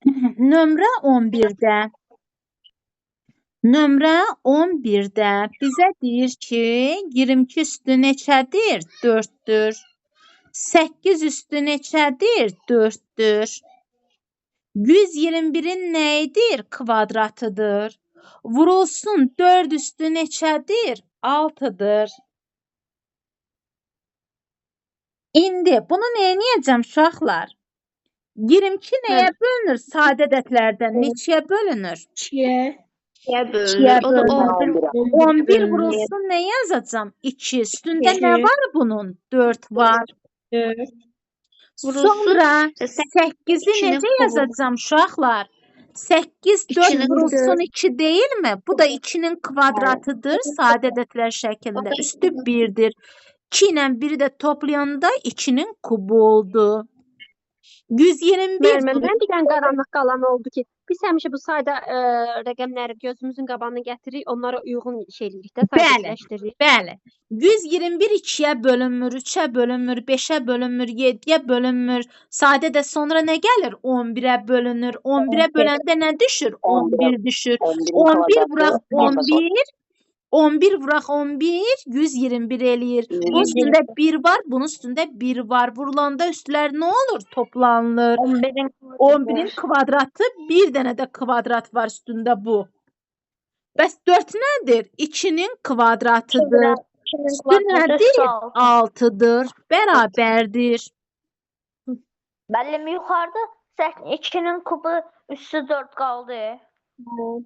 Nömrə 11-də. Nömrə 11-də bizə deyir ki, 22 üstü neçədir? 4-dür. 8 üstü neçədir? 4-dür. 121-in nəyidir? Kvadratıdır. Vurulsun 4 üstü neçədir? 6-dır. İndi bunu neyniyəcəm uşaqlar? 22 nəyə bölünür? Sadə ədədlərdən neçəyə bölünür? 2'ye 2'ye 2'ye bölünür. O da bölünür. 11. 11 vurulsun ne yazacağım? 2. Üstünde ne İki. var bunun? 4 var. 4. Vurulsun, Sonra 8'i içinin necə kubu. yazacağım uşaqlar? 8 4 İçinin vurulsun 2 değil mi? Bu da 2'nin kvadratıdır. Sadə ədədlər O şəklində. da Üstü 1'dir. 2 ilə 1'i də toplayanda 2'nin kubu oldu. 121 Müəlliməm, bir dənə qaranlıq qalan oldu ki, biz həmişə bu sayda rəqəmləri gözümüzün qabağına gətiririk, onlara uyğun şey eləyirik də, Bəli, sadələşdiririk. bəli. 121 2-yə bölünmür, 3-ə bölünmür, 5-ə bölünmür, 7-yə bölünmür. Sadədə sonra nə gəlir? 11-ə bölünür. 11-ə böləndə nə düşür? 11 düşür. 11 vuraq 11, 11 vuraq 11, 121 eləyir. Bunun üstündə 1 var, bunun üstündə 1 var. Vurulanda üstlər nə olur? Toplanılır. 11'in kvadratı, bir dənə də kvadrat var üstündə bu. Bəs 4 nədir? 2'nin kvadratıdır. Üstü nədir? 6'dır. Bərabərdir. Müəllim yuxarıda 2'nin kubu üstü 4 qaldı.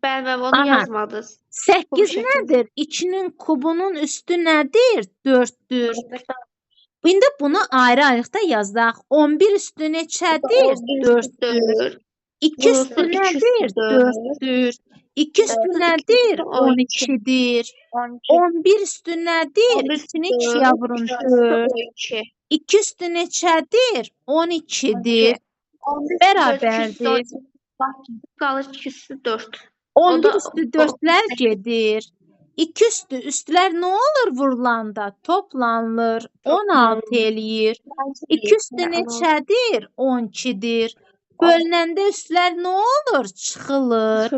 Ben onu Aha. yazmadınız. 8 şəkildə. nədir? 2'nin kubunun üstü nədir? 4'dür. İndi bunu ayrı-ayrıqda yazdaq. 11 üstü neçədir? 4'dür. 4. 2 üstü Vurulsun, iki nədir? üstü dörd. 4'dür. 2 üstü nədir? 12'dir. 11 üstü nədir? 2'ni 2'yə vurun 4. 2. 2 üstü neçədir? 12'dir. Bərabərdir. Qalır 2 üstü 4. 11 da- üstü 4'lər gedir. 2 üstü üstlər nə olur vurulanda? Toplanılır. 16 eləyir. 2 üstü neçədir? 12'dir. Bölünəndə üstlər nə olur? Çıxılır.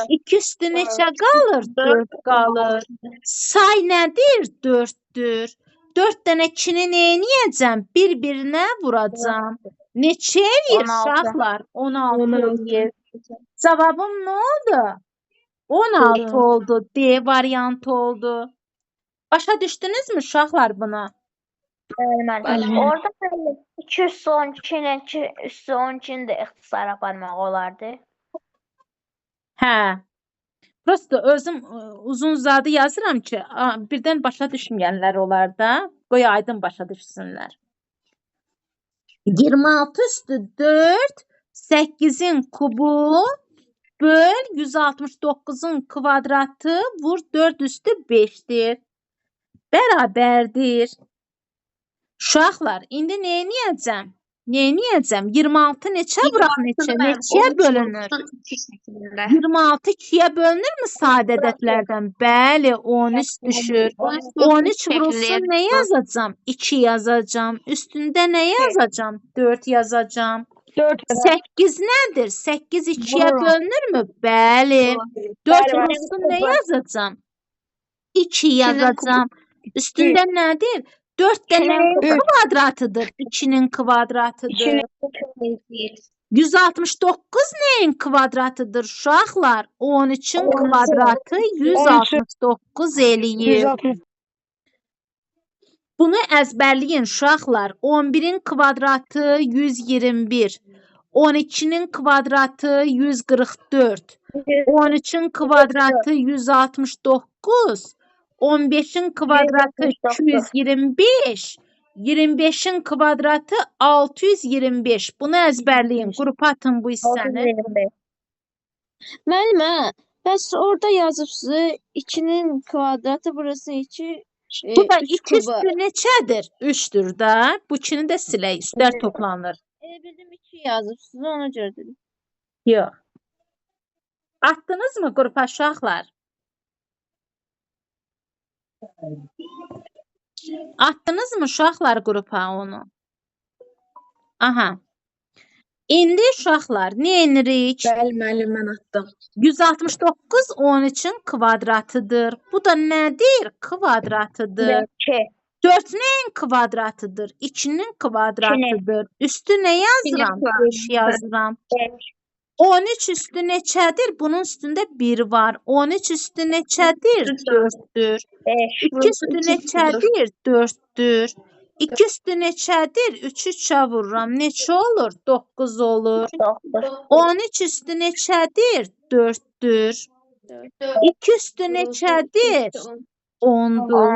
2 üstü neçə qalır? 4 qalır. Say nədir? 4'dür. 4 dənə 2'ni neyniyəcəm? Bir-birinə vuracam. Neçə eləyir 16. uşaqlar? 16 16. eləyir. Cavabım nə oldu? 16 oldu. D variantı oldu. Başa düşdünüzmü uşaqlar buna? Müəllim. Orada müəllim 2 üstü 12 ilə 2 üstü 12'ni də ixtisar aparmaq olardı. Hə. Prosta özüm uzun uzadı yazıram ki, birdən başa düşməyənlər olar da. Qoy aydın başa düşsünlər. 26 üstü 4, 8'in kubu böl 169'un kvadratı vur 4 üstü 5'dir. Bərabərdir. Uşaqlar, indi neyniyəcəm? Neyniyəcəm? 26 neçə vuraq neçə? Neçəyə bölünür? 26 2'yə bölünürmü sadə ədədlərdən? Bəli, 13 düşür. 13 vurulsun nə yazacağam? 2 yazacağam. Üstündə nə yazacağam? 4 yazacağım. 4 8 nədir? 8 2'yə bölünürmü? Bəli. 4 vurulsun nə yazacağım? 2 yazacağım. Üstündə nədir? 4 dənənin kvadratıdır. 2'nin kvadratıdır. 169 neyin kvadratıdır uşaqlar? 13'ün kvadratı 169 eləyir. 160. Bunu əzbərləyin uşaqlar. 11'in kvadratı 121. 12'nin kvadratı 144. 13'ün kvadratı 169. 15'in kvadratı 225. 25'in kvadratı 625. Bunu əzbərləyin. Qrupa atın bu hissəni. Müəllimə, bəs orada yazıbsınız 2'nin kvadratı burası 2, Bu da 3 2 kuba. üstü neçədir? 3'dür da. Bu 2'ni də silək. Üstlər toplanır. Bildim 2 yazıbsınız, ona görə dedim. Yox. Atdınız mı qrupa uşaqlar? Atdınız mı uşaqlar qrupa onu? Aha. İndi uşaqlar, nə edirik? Bəli, müəllim, mən atdım. 169 13-ün kvadratıdır. Bu da nədir? Kvadratıdır. 2. 4 nəyin kvadratıdır? 2-nin kvadratıdır. Üstü nə yazıram? 5 yazıram. 13 üstü neçədir? Bunun üstündə 1 var. 13 üstü neçədir? 4'dür. 5. 2 üstü neçədir? 4'dür. 2 üstü neçədir? 3'ü 3'ə vururam. Neçə olur? 9 olur. 9. 13 üstü neçədir? 4'dür. 2 üstü neçədir? 10'dur.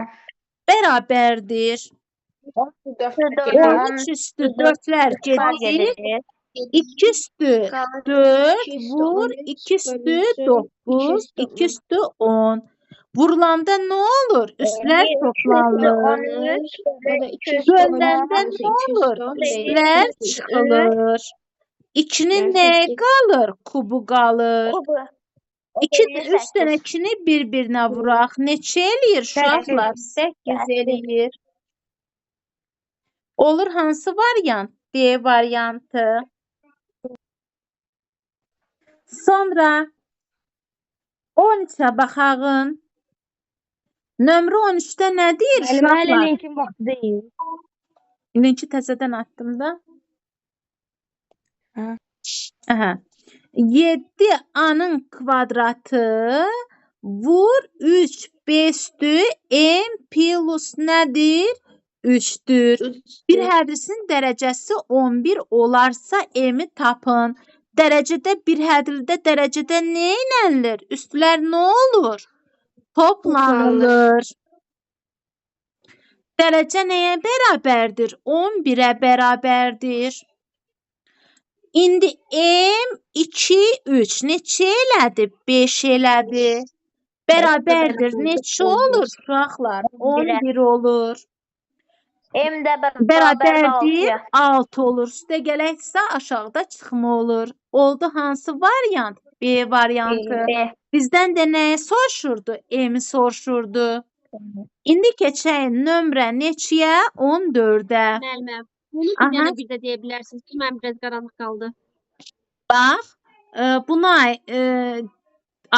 Bərabərdir. 13 üstü 4'lər gedir. 2 üstü 4 vur, 2 üstü 9, 2 üstü 10. Vurulanda ne olur? Üstler toplanır. Bölündə ne olur? Üstler çıxılır. 2'nin neye qalır? Kubu qalır. 3 dənəkini bir-birinə vuraq. Neçə eləyir uşaqlar? 8 eləyir. Olur hansı variant? D variantı. Sonra 13'ə baxağın. Nömrə 13'də nədir uşaqlar? linkin vaxtı deyil. Linki təzədən attım da. Aha. 7a'nın kvadratı vur 3 5'tü m plus nədir? 3'dür. Bir hədrisinin dərəcəsi 11 olarsa m'i tapın. Dərəcədə bir hədrlidə dərəcədə nə elənilir? Üstlər nə olur? Toplanılır. Dərəcə nəyə bərabərdir? 11'ə bərabərdir. İndi m 2 3 neçə elədi? 5 elədi. Bərabərdir. Neçə olur uşaqlar? 11 olur. M də Bərabərdir 6 olur. Üstə gələksə aşağıda çıxma olur. Oldu hansı variant? B variantı. Bizdən də nəyi soruşurdu? M-i soruşurdu. İndi keçək nömrə neçəyə? 14'ə. Müəllimə, bunu Aha. bir dənə bir də deyə bilərsiniz ki, mən biraz qaranlıq qaldı. Bax, buna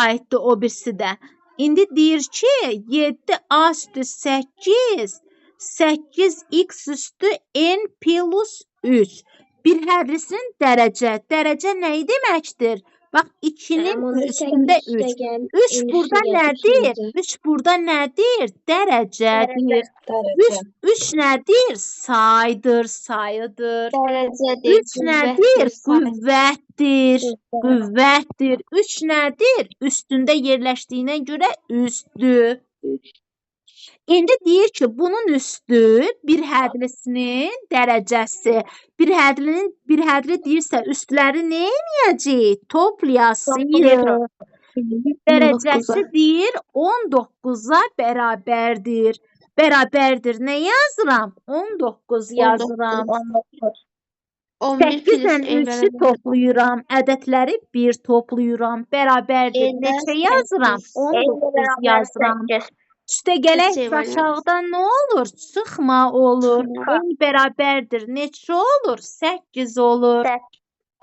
aiddir o birisi də. İndi deyir ki, 7a üstü 8, 8x üstü n plus 3. Bir hədrisinin dərəcə. Dərəcə nə deməkdir? Bax, 2'nin üstündə 3. 3 burada nədir? 3 burada nədir? Dərəcədir. 3 nədir? Saydır, sayıdır. 3 nədir? Qüvvətdir. Qüvvətdir. 3 nədir? Üstündə yerləşdiyinə görə üstdür. İndi deyir ki, bunun üstü bir hədrisinin dərəcəsi. Bir hədri deyirsə üstləri nə edəcəyik? Toplayasıyıq. Dərəcəsi deyir 19'a bərabərdir. Bərabərdir. Nə yazıram? 19 yazıram. 8 ilə 3'ü toplayıram. Ədədləri 1 toplayıram. Bərabərdir. Neçə yazıram? 19 yazıram. Üstə gələk aşağıda nə olur? Çıxma olur. 10 bərabərdir. Neçə olur? 8 olur.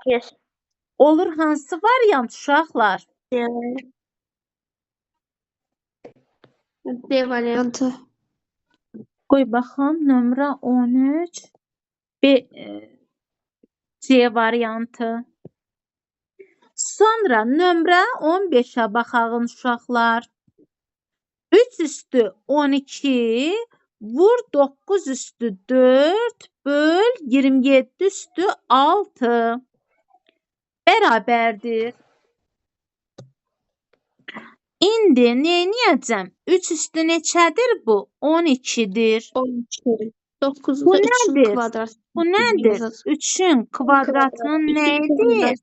8. Olur hansı variant uşaqlar? D variantı. Qoy baxım. Nömrə 13. C variantı. Sonra nömrə 15'ə baxağın uşaqlar. 3 üstü 12 vur 9 üstü 4 böl 27 üstü 6 bərabərdir. İndi neyniyəcəm? 3 üstü neçədir bu? 12'dir. 12. 9 Bu da 3'ün nədir? kvadratı. Bu nədir? 3'ün kvadratının nədir?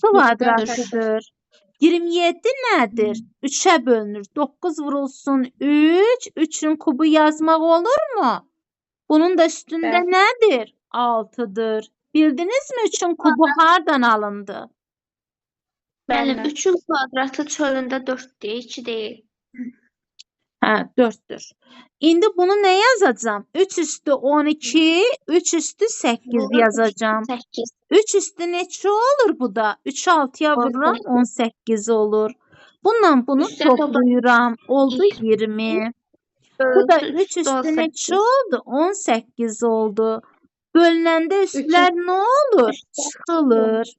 Kvadratıdır. 27 nədir? 3'ə bölünür. 9 vurulsun 3. 3'ün kubu yazmaq olur mu? Bunun da üstündə nədir? 6'dır. Bildinizmi 3'ün kubu hardan alındı? Müəllim, 3'ün kvadratı çölündə 4 deyil, 2 deyil. Hə, 4-dür. İndi bunu nə yazacağam? 3 üstü 12, 3 üstü 8 yazacağam. 8. 3 üstü neçə olur bu da? 3 6-ya vururam 18 olur. Bununla bunu Üstə topla- toplayıram. Oldu 20. Bu da 3 üstü 18. neçə oldu? 18 oldu. Bölünəndə üstlər nə olur? Çıxılır.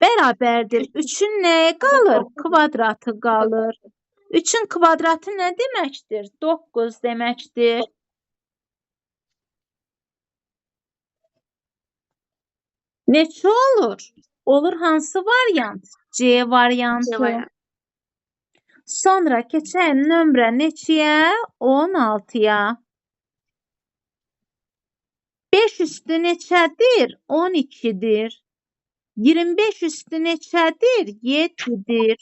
Bərabərdir. 3-ün nəyi qalır? Kvadratı qalır. 3-ün kvadratı nə deməkdir? 9 deməkdir. Neçə olur? Olur hansı variant? C variantı. Sonra keçək nömrə neçəyə? 16-ya. 5 üstü neçədir? 12-dir. 25 üstü neçədir? 7-dir.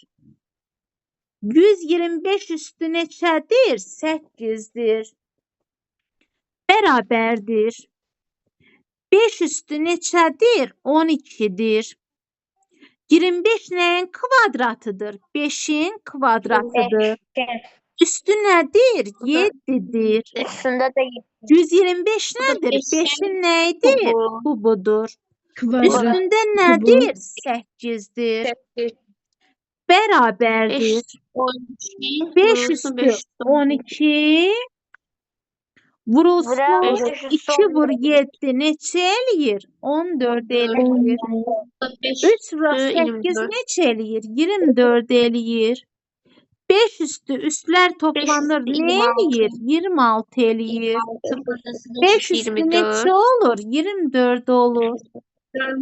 125 üstü neçədir? 8-dir. Bərabərdir. 5 üstü neçədir? 12-dir. 25 nəyin kvadratıdır? 5-in kvadratıdır. Üstü nədir? 7-dir. Üstündə də 125 nədir? 5-in nəyidir? Kubudur. Kvadrat. Üstündə nədir? 8-dir. Bərabərdir. 5 üstü 12 vurulsun 2 vur 7 neçə eləyir? 14 eləyir. 3 vur 8 neçə eləyir? 24 eləyir. 5 üstü üstlər toplanır nə eləyir? 26 eləyir. 5 üstü neçə olur? 24 olur.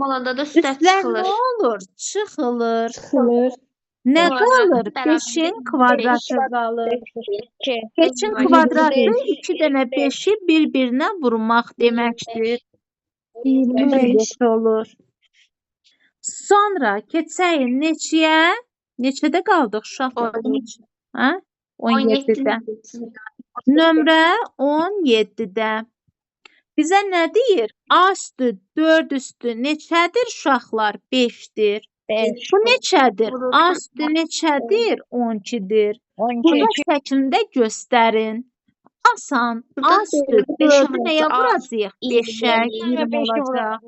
Olanda da üstə Üstlər nə çıxılır. olur? Çıxılır. Çıxılır. Nə Kvadrat qalır? bərabər 5-in kvadratı qalır. 2. 5-in kvadratı 2 dənə 5-i bir-birinə vurmaq deməkdir. 25 olur. Sonra keçək neçəyə? Neçədə qaldıq uşaqlar? Hə? 17-də. Nömrə 17-də. Bizə nə deyir? A üstü 4 üstü neçədir uşaqlar? 5-dir. 5. Bu neçədir? A üstü neçədir? 12-dir. 12. Burada şəklində göstərin. Asan. A üstü 4-ü nəyə vuracaq? 5-ə 20 olacaq.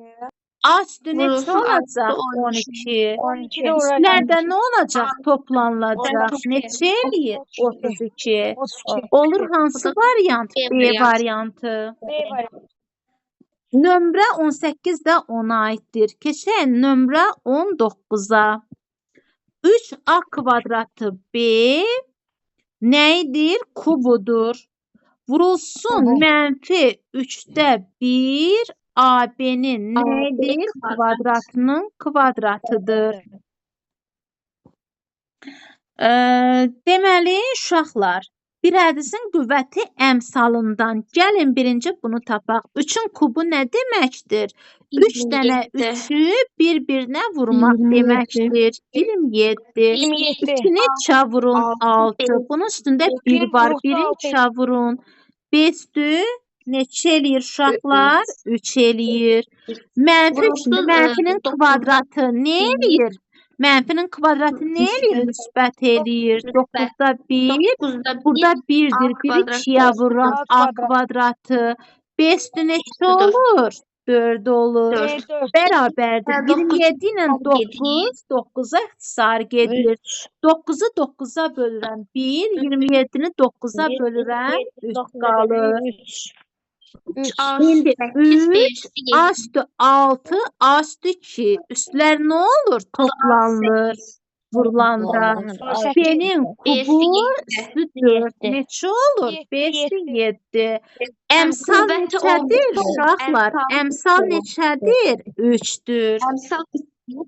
A üstü neçə olacaq? 12. 12 Üstlərdə nə olacaq? Toplanılacaq. Neçə eləyir? 32. Olur hansı variant? B variantı. Nömrə 18 də ona aiddir. Keçək nömrə 19-a. 3A kvadratı B nəyidir? Kubudur. Vurulsun mənfi 3də 1 AB-nin nəyidir? Kvadratının kvadratıdır. Deməli, uşaqlar, bir hədəsin qüvvəti əmsalından gəlin birinci bunu tapaq. 3-ün kubu nə deməkdir? 3 dənə 3-ü bir-birinə vurmaq 27. deməkdir. 27. 2-ni 3-ə vurun 6. Bunun üstündə 1 var. 1-i 3-ə vurun. 5 neçə eləyir uşaqlar? 3 eləyir. Mənfinin kvadratı nə eləyir? Mənfinin kvadratı nə eləyir? Müsbət eləyir. 9-da 1. Burada 1-dir. 1-i 2-yə vururam. A kvadratı. 5 neçə olur? 4 olur. Bərabərdir. 27 ilə 9, 9-a ixtisar gedir. 9-u 9-a bölürəm 1, 27-ni 9-a bölürəm 3 qalır. İndi 3, A üstü 6, A üstü 2. Üstlər nə olur? Toplanılır. Vurulanda. B-nin kubu üstü 4. Neçə olur? 5, 7. Əmsal neçədir uşaqlar? Əmsal neçədir? 3-dür.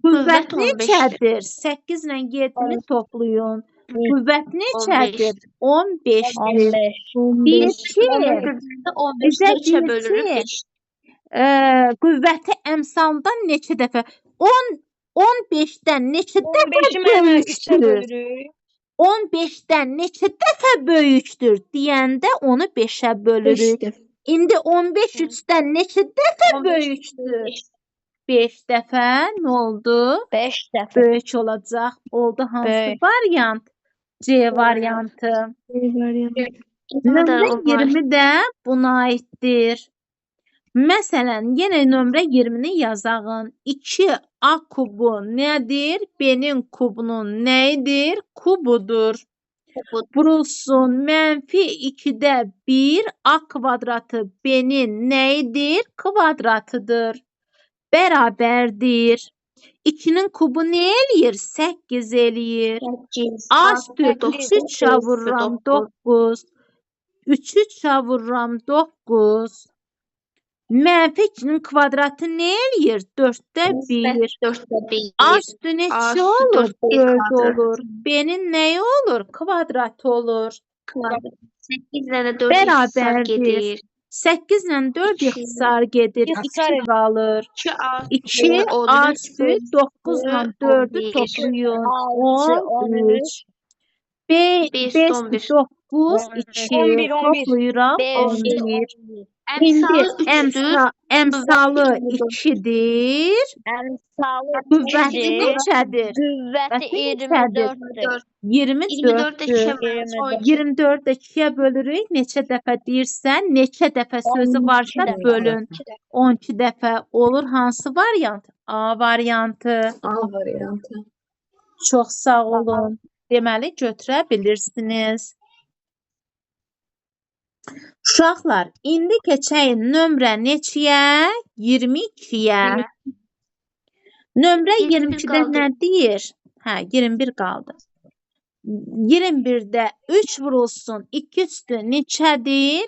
Qüvvət neçədir? 8 ilə 7-ni toplayın. Qüvvət neçədir? 15-dir. Deyir ki, bizə deyir ki, qüvvəti əmsaldan neçə dəfə? 15-dən neçə dəfə böyükdür? 15-dən neçə dəfə böyükdür deyəndə onu 5-ə bölürük. İndi 15 3-dən neçə dəfə böyükdür? 5 dəfə nə oldu? 5 dəfə. Böyük olacaq. Oldu hansı variant? C variantı. İkisinde de Nömrə o var. 20 də buna aiddir. Məsələn, yenə nömrə 20-ni yazağın. 2A kubu nədir? B-nin kubunun nəyidir? Kubudur. Vurulsun mənfi 2-də 1 A kvadratı B-nin nəyidir? Kvadratıdır. Bərabərdir. 2-nin kubu nə eləyir? 8 eləyir. 8, A 6, üstü 9, 3-ə vururam 9. 3-3-ə vururam 9. Mənfi 2-nin kvadratı nə eləyir? 4-də 1. 4'te 1. A üstü neçə üstü olur? 4'te 4 kvadrat. olur. B-nin nəyi olur? Kvadratı olur. 8 ile de 4 Bərabərdir. gedir. 8 ilə 4 İki. ixtisar gedir. 2 qalır. 2 A 2 A üstü 9 ilə 4'ü 11. toplayın. 6, 13. B B 5 üstü 9 11. 2 11. toplayıram 5, 11. Emsalı İndi 3'dür. əmsalı 2-dir. Əmsalı Qüvvəti 2-dir. neçədir? Qüvvəti Qüvvəti 24-dür. 24'de 2 24-dür. 24-də 2-yə bölürük. Neçə dəfə deyirsən, neçə dəfə sözü 12 varsa dəfə. bölün. 12 dəfə olur. Hansı variant? A variantı. A variantı. Çox sağ olun. Deməli, götürə bilirsiniz. Uşaqlar, indi keçəyin nömrə neçəyə? 22-yə. Nömrə 21 22-də qaldı. nə deyir? Hə, 21 qaldı. 21-də 3 vurulsun, 2 üstü neçədir?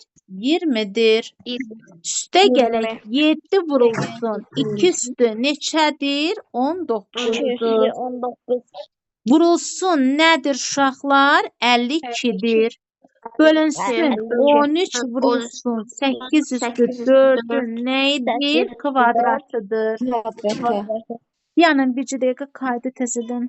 20-dir. Üstə gələk 7 vurulsun, 2 üstü neçədir? 19-dur. 19. Vurulsun nədir uşaqlar? 52-dir. Bölünsün 13 vurulsun 8 üstü 4'ün neydir? Kvadratıdır. Kvadratı. Yəni bir dəqiqə kaydı təzədən.